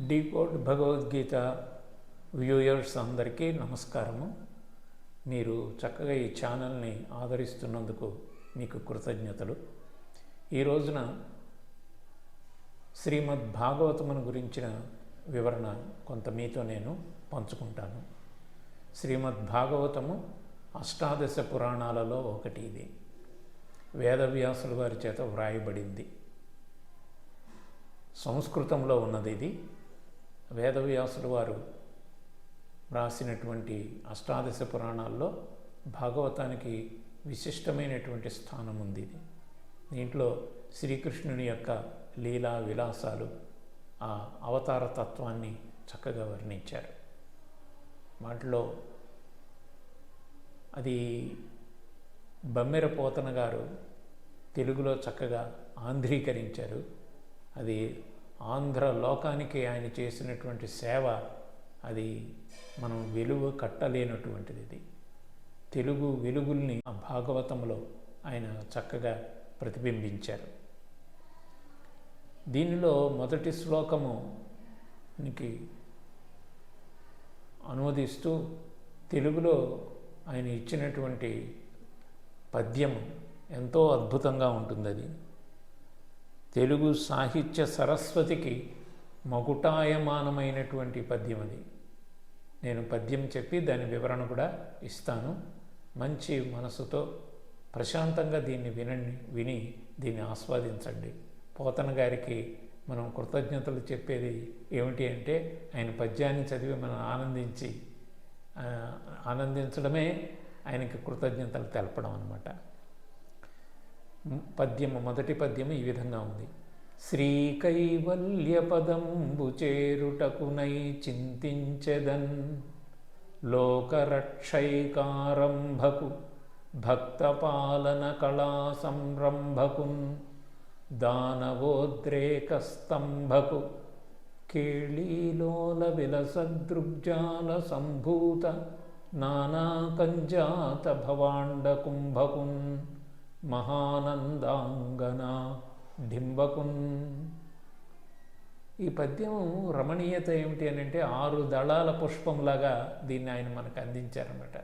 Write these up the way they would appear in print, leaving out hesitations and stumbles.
Decode Bhagavad Gita viewers అందరికీ నమస్కారము. మీరు చక్కగా ఈ ఛానల్ని ఆదరిస్తున్నందుకు మీకు కృతజ్ఞతలు. ఈ రోజున శ్రీమద్ భాగవతమును గురించిన వివరణ కొంత మీతో నేను పంచుకుంటాను. శ్రీమద్ భాగవతము అష్టాదశ పురాణాలలో ఒకటి. ఇది వేదవ్యాసుల వారి చేత వ్రాయబడింది. సంస్కృతంలో ఉన్నది. ఇది వేదవ్యాసుల వారు వ్రాసినటువంటి అష్టాదశ పురాణాల్లో భాగవతానికి విశిష్టమైనటువంటి స్థానం ఉంది. ఇది దీంట్లో శ్రీకృష్ణుని యొక్క లీలా విలాసాలు, ఆ అవతార తత్వాన్ని చక్కగా వర్ణించారు. వాటిలో అది బమ్మెర పోతన గారు తెలుగులో చక్కగా ఆంధ్రీకరించారు. అది ఆంధ్ర లోకానికి ఆయన చేసినటువంటి సేవ, అది మనం వెలువ కట్టలేనటువంటిది. ఇది తెలుగు వెలుగుల్ని ఆ భాగవతంలో ఆయన చక్కగా ప్రతిబింబించారు. దీనిలో మొదటి శ్లోకమునికి అనువదిస్తూ తెలుగులో ఆయన ఇచ్చినటువంటి పద్యం ఎంతో అద్భుతంగా ఉంటుంది. అది తెలుగు సాహిత్య సరస్వతికి మకుటాయమానమైనటువంటి పద్యం. అది నేను పద్యం చెప్పి దాని వివరణ కూడా ఇస్తాను. మంచి మనసుతో ప్రశాంతంగా దీన్ని విని దీన్ని ఆస్వాదించండి. పోతన గారికి మనం కృతజ్ఞతలు చెప్పేది ఏమిటి అంటే, ఆయన పద్యాన్ని చదివి మనం ఆనందించడమే ఆయనకి కృతజ్ఞతలు తెలపడం అన్నమాట. పద్యము, మొదటి పద్యము ఈ విధంగా ఉంది. శ్రీ కైవల్య పదంబు చేరుటకునై చింతించెదన్ లోకరక్షైకారంభకు భక్తపాలన కళా సంరంభకున్ దానవోద్రేక స్తంభకు కేళీలోల విలసదృగ్జాల సంభూత నానాకంజాత భవాండ కుంభకున్ మహానందాంగనా డింబకున్. ఈ పద్యం రమణీయత ఏమిటి అని అంటే, 6 దళాల పుష్పంలాగా దీన్ని ఆయన మనకు అందించారన్నమాట.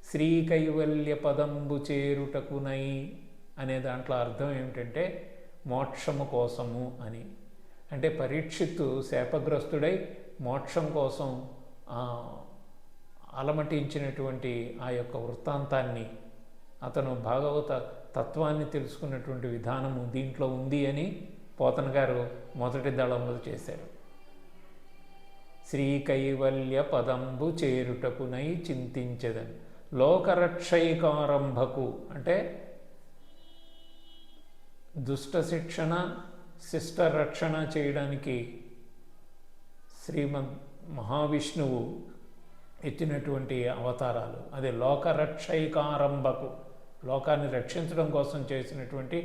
శ్రీ కైవల్య పదంబు చేరుటకునై అనే దాంట్లో అర్థం ఏమిటంటే మోక్షము కోసము అని. అంటే పరీక్షిత్తు శాపగ్రస్తుడై మోక్షం కోసం అలమటించినటువంటి ఆ యొక్క వృత్తాంతాన్ని, అతను భాగవత తత్వాన్ని తెలుసుకున్నటువంటి విధానము దీంట్లో ఉంది అని పోతన గారు మొదటి దళంలో చేశారు. శ్రీ కైవల్య పదంబు చేరుటకునై చింతించెదన్ లోకరక్షైకారంభకు, అంటే దుష్ట శిక్షణ శిష్ట రక్షణ చేయడానికి శ్రీమద్ మహావిష్ణువు ఎత్తినటువంటి అవతారాలు. అదే లోకరక్షైకారంభకు, లోకాన్ని రక్షించడం కోసం చేసినటువంటి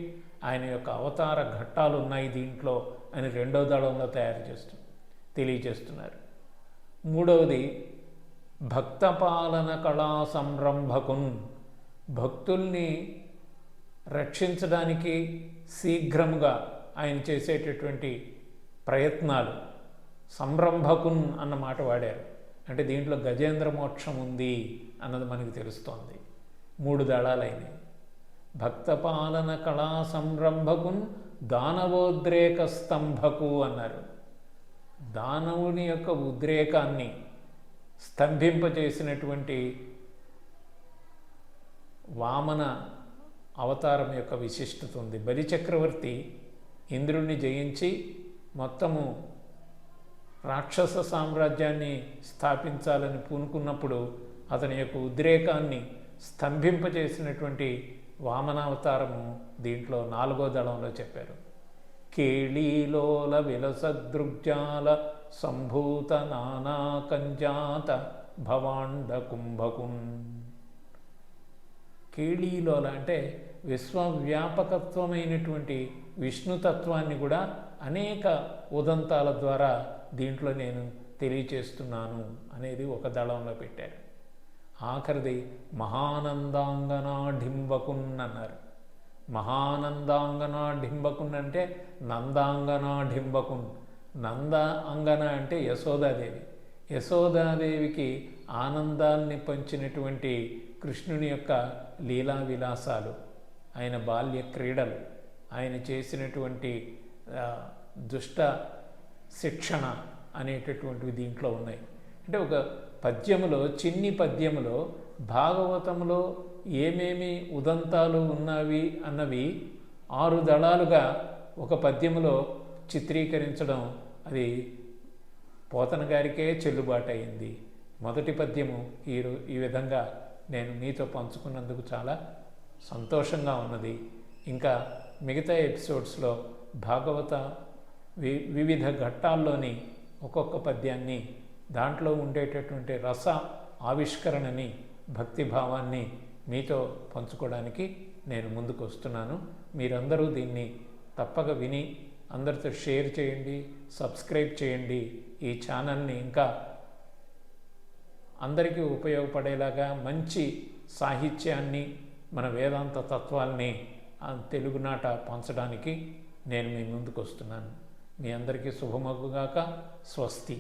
ఆయన యొక్క అవతార ఘట్టాలు ఉన్నాయి దీంట్లో అని 2వ దళంలో తెలియజేస్తున్నారు. 3వది భక్తపాలన కళా సంరంభకున్, భక్తుల్ని రక్షించడానికి శీఘ్రముగా ఆయన చేసేటటువంటి ప్రయత్నాలు. సంరంభకున్ అన్న మాట వాడారు. అంటే దీంట్లో గజేంద్ర మోక్షం ఉంది అన్నది మనకు తెలుస్తోంది. 3 దళాలైనవి. భక్తపాలన కళా సంరంభకున్ దానవోద్రేక స్తంభకు అన్నారు. దానవుని యొక్క ఉద్రేకాన్ని స్తంభింపజేసినటువంటి వామన అవతారం యొక్క విశిష్టత ఉంది. బలిచక్రవర్తి ఇంద్రుణ్ణి జయించి మొత్తము రాక్షస సామ్రాజ్యాన్ని స్థాపించాలని పూనుకున్నప్పుడు అతని యొక్క ఉద్రేకాన్ని స్తంభింపజేసినటువంటి వామనావతారము దీంట్లో 4వ దళంలో చెప్పారు. కేళీలోల విలసదృగ్జాల సంభూత నానాకంజాత భవాండ కుంభకున్. కేళీలోల అంటే విశ్వవ్యాపకత్వమైనటువంటి విష్ణుతత్వాన్ని కూడా అనేక ఉదంతాల ద్వారా దీంట్లో నేను తెలియచేస్తున్నాను అనేది ఒక దళంలో పెట్టారు. ఆఖరిది మహానందాంగనా డింబకున్ అన్నారు. మహానందాంగనా డింబకున్ అంటే నందాంగనా డింబకున్, నంద అంగన అంటే యశోదాదేవి. యశోదాదేవికి ఆనందాన్ని పంచినటువంటి కృష్ణుని యొక్క లీలా విలాసాలు, ఆయన బాల్య క్రీడలు, ఆయన చేసినటువంటి దుష్ట శిక్షణ అనేటటువంటివి దీంట్లో ఉన్నాయి. అంటే ఒక పద్యములో, చిన్ని పద్యములో భాగవతంలో ఏమేమి ఉదంతాలు ఉన్నవి అన్నవి 6 దళాలుగా ఒక పద్యములో చిత్రీకరించడం అది పోతన గారికే చెల్లుబాటు అయింది. మొదటి పద్యము ఈ విధంగా నేను మీతో పంచుకున్నందుకు చాలా సంతోషంగా ఉన్నది. ఇంకా మిగతా ఎపిసోడ్స్లో భాగవత వివిధ ఘట్టాల్లోని ఒక్కొక్క పద్యాన్ని, దాంట్లో ఉండేటటువంటి రస ఆవిష్కరణని, భక్తిభావాన్ని మీతో పంచుకోవడానికి నేను ముందుకు వస్తున్నాను. మీరందరూ దీన్ని తప్పక విని అందరితో షేర్ చేయండి, సబ్స్క్రైబ్ చేయండి. ఈ ఛానల్ని ఇంకా అందరికీ ఉపయోగపడేలాగా మంచి సాహిత్యాన్ని, మన వేదాంత తత్వాల్ని తెలుగునాట పంచడానికి నేను మీ ముందుకు వస్తున్నాను. మీ అందరికీ శుభమగుగాక. స్వస్తి.